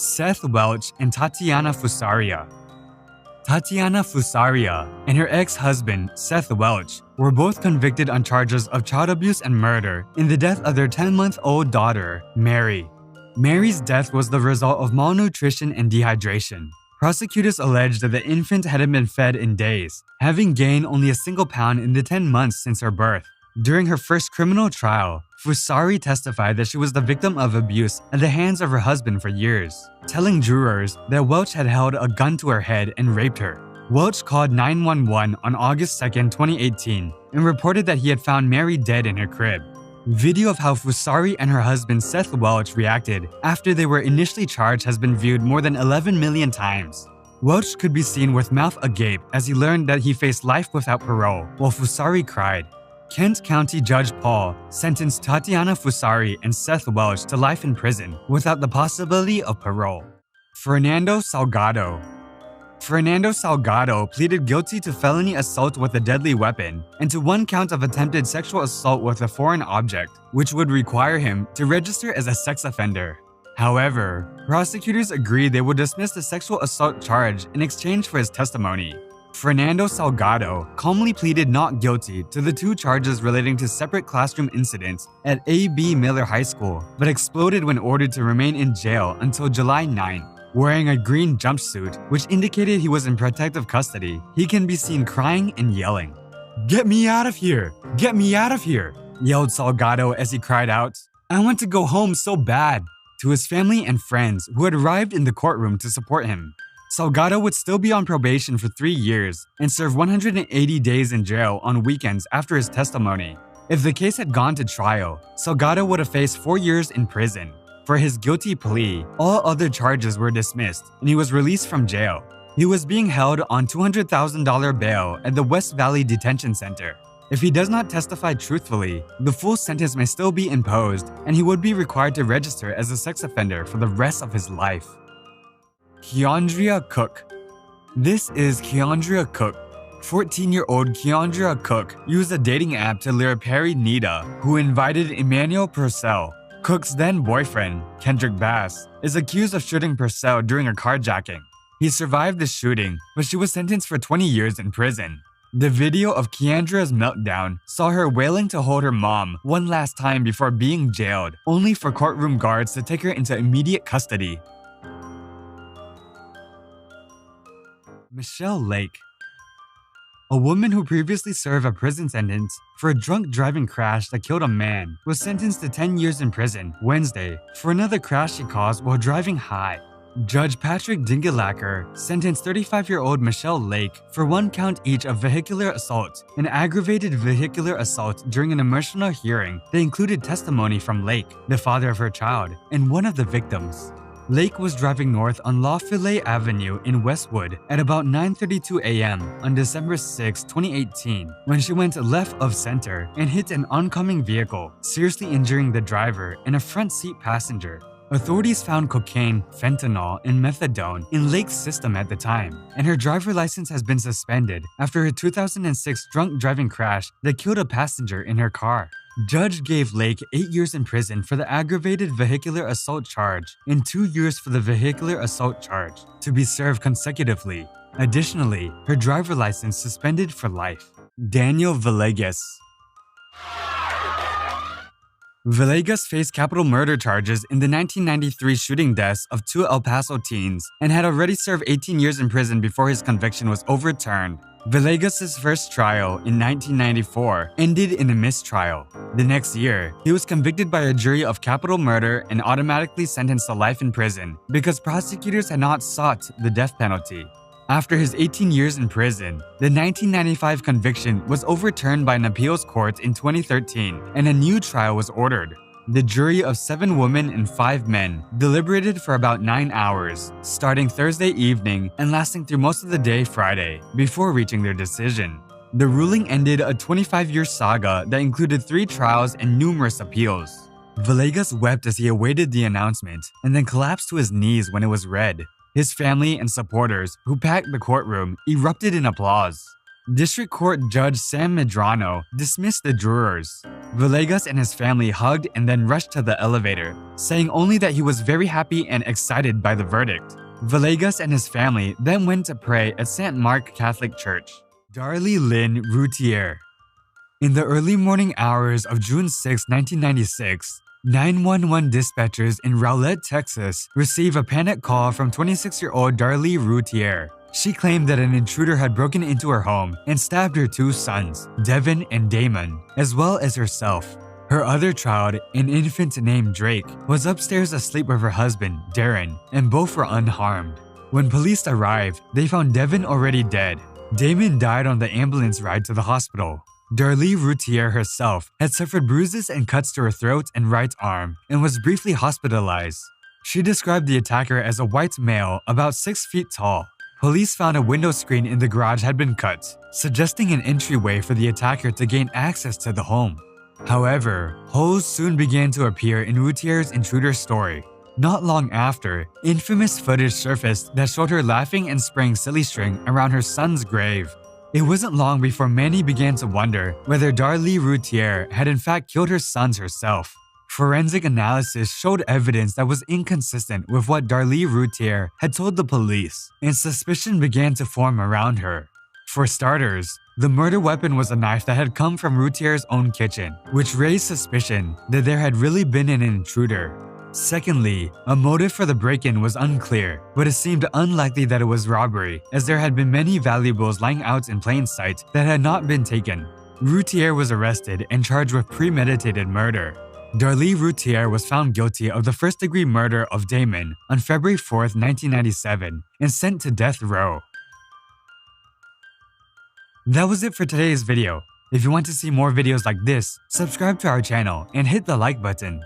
Seth Welch and Tatiana Fusaria. Tatiana Fusaria and her ex-husband, Seth Welch, were both convicted on charges of child abuse and murder in the death of their 10-month-old daughter, Mary. Mary's death was the result of malnutrition and dehydration. Prosecutors alleged that the infant hadn't been fed in days, having gained only a single pound in the 10 months since her birth. During her first criminal trial, Fusari testified that she was the victim of abuse at the hands of her husband for years, telling jurors that Welch had held a gun to her head and raped her. Welch called 911 on August 2, 2018, and reported that he had found Mary dead in her crib. Video of how Fusari and her husband Seth Welch reacted after they were initially charged has been viewed more than 11 million times. Welch could be seen with mouth agape as he learned that he faced life without parole, while Fusari cried. Kent County Judge Paul sentenced Tatiana Fusari and Seth Welch to life in prison without the possibility of parole. Fernando Salgado pleaded guilty to felony assault with a deadly weapon and to one count of attempted sexual assault with a foreign object, which would require him to register as a sex offender. However, prosecutors agreed they would dismiss the sexual assault charge in exchange for his testimony. Fernando Salgado calmly pleaded not guilty to the two charges relating to separate classroom incidents at A.B. Miller High School, but exploded when ordered to remain in jail until July 9. Wearing a green jumpsuit, which indicated he was in protective custody, he can be seen crying and yelling. "Get me out of here! Get me out of here!" yelled Salgado as he cried out, "I want to go home so bad," to his family and friends who had arrived in the courtroom to support him. Salgado would still be on probation for 3 years and serve 180 days in jail on weekends after his testimony. If the case had gone to trial, Salgado would have faced 4 years in prison. For his guilty plea, all other charges were dismissed and he was released from jail. He was being held on $200,000 bail at the West Valley Detention Center. If he does not testify truthfully, the full sentence may still be imposed and he would be required to register as a sex offender for the rest of his life. Keandria Cook. This is Keandria Cook. 14-year-old Keandria Cook used a dating app to lure Perry Nita, who invited Emmanuel Purcell. Cook's then-boyfriend, Kendrick Bass, is accused of shooting Purcell during a carjacking. He survived the shooting, but she was sentenced for 20 years in prison. The video of Keandria's meltdown saw her wailing to hold her mom one last time before being jailed, only for courtroom guards to take her into immediate custody. Michelle Lake. A woman who previously served a prison sentence for a drunk driving crash that killed a man was sentenced to 10 years in prison Wednesday for another crash she caused while driving high. Judge Patrick Dingelacker sentenced 35-year-old Michelle Lake for 1 count each of vehicular assault and aggravated vehicular assault during an emotional hearing that included testimony from Lake, the father of her child, and one of the victims. Lake was driving north on Lafayette Avenue in Westwood at about 9:32 a.m. on December 6, 2018, when she went left of center and hit an oncoming vehicle, seriously injuring the driver and a front seat passenger. Authorities found cocaine, fentanyl, and methadone in Lake's system at the time, and her driver license has been suspended after her 2006 drunk driving crash that killed a passenger in her car. Judge gave Lake 8 years in prison for the aggravated vehicular assault charge and 2 years for the vehicular assault charge, to be served consecutively. Additionally, her driver license suspended for life. Daniel Villegas. Villegas faced capital murder charges in the 1993 shooting deaths of 2 El Paso teens and had already served 18 years in prison before his conviction was overturned. Villegas' first trial in 1994 ended in a mistrial. The next year, he was convicted by a jury of capital murder and automatically sentenced to life in prison because prosecutors had not sought the death penalty. After his 18 years in prison, the 1995 conviction was overturned by an appeals court in 2013 and a new trial was ordered. The jury of 7 women and 5 men deliberated for about 9 hours, starting Thursday evening and lasting through most of the day Friday, before reaching their decision. The ruling ended a 25-year saga that included 3 trials and numerous appeals. Villegas wept as he awaited the announcement and then collapsed to his knees when it was read. His family and supporters, who packed the courtroom, erupted in applause. District Court Judge Sam Medrano dismissed the jurors. Villegas and his family hugged and then rushed to the elevator, saying only that he was very happy and excited by the verdict. Villegas and his family then went to pray at St. Mark Catholic Church. Darlie Lynn Routier. In the early morning hours of June 6, 1996, 911 dispatchers in Rowlett, Texas, received a panic call from 26-year-old Darlie Routier. She claimed that an intruder had broken into her home and stabbed her two sons, Devin and Damon, as well as herself. Her other child, an infant named Drake, was upstairs asleep with her husband, Darren, and both were unharmed. When police arrived, they found Devin already dead. Damon died on the ambulance ride to the hospital. Darlie Routier herself had suffered bruises and cuts to her throat and right arm and was briefly hospitalized. She described the attacker as a white male about 6 feet tall. Police found a window screen in the garage had been cut, suggesting an entryway for the attacker to gain access to the home. However, holes soon began to appear in Routier's intruder story. Not long after, infamous footage surfaced that showed her laughing and spraying silly string around her son's grave. It wasn't long before many began to wonder whether Darlie Routier had in fact killed her sons herself. Forensic analysis showed evidence that was inconsistent with what Darlie Routier had told the police, and suspicion began to form around her. For starters, the murder weapon was a knife that had come from Routier's own kitchen, which raised suspicion that there had really been an intruder. Secondly, a motive for the break-in was unclear, but it seemed unlikely that it was robbery, as there had been many valuables lying out in plain sight that had not been taken. Routier was arrested and charged with premeditated murder. Darlie Routier was found guilty of the first-degree murder of Damon on February 4, 1997, and sent to death row. That was it for today's video. If you want to see more videos like this, subscribe to our channel and hit the like button.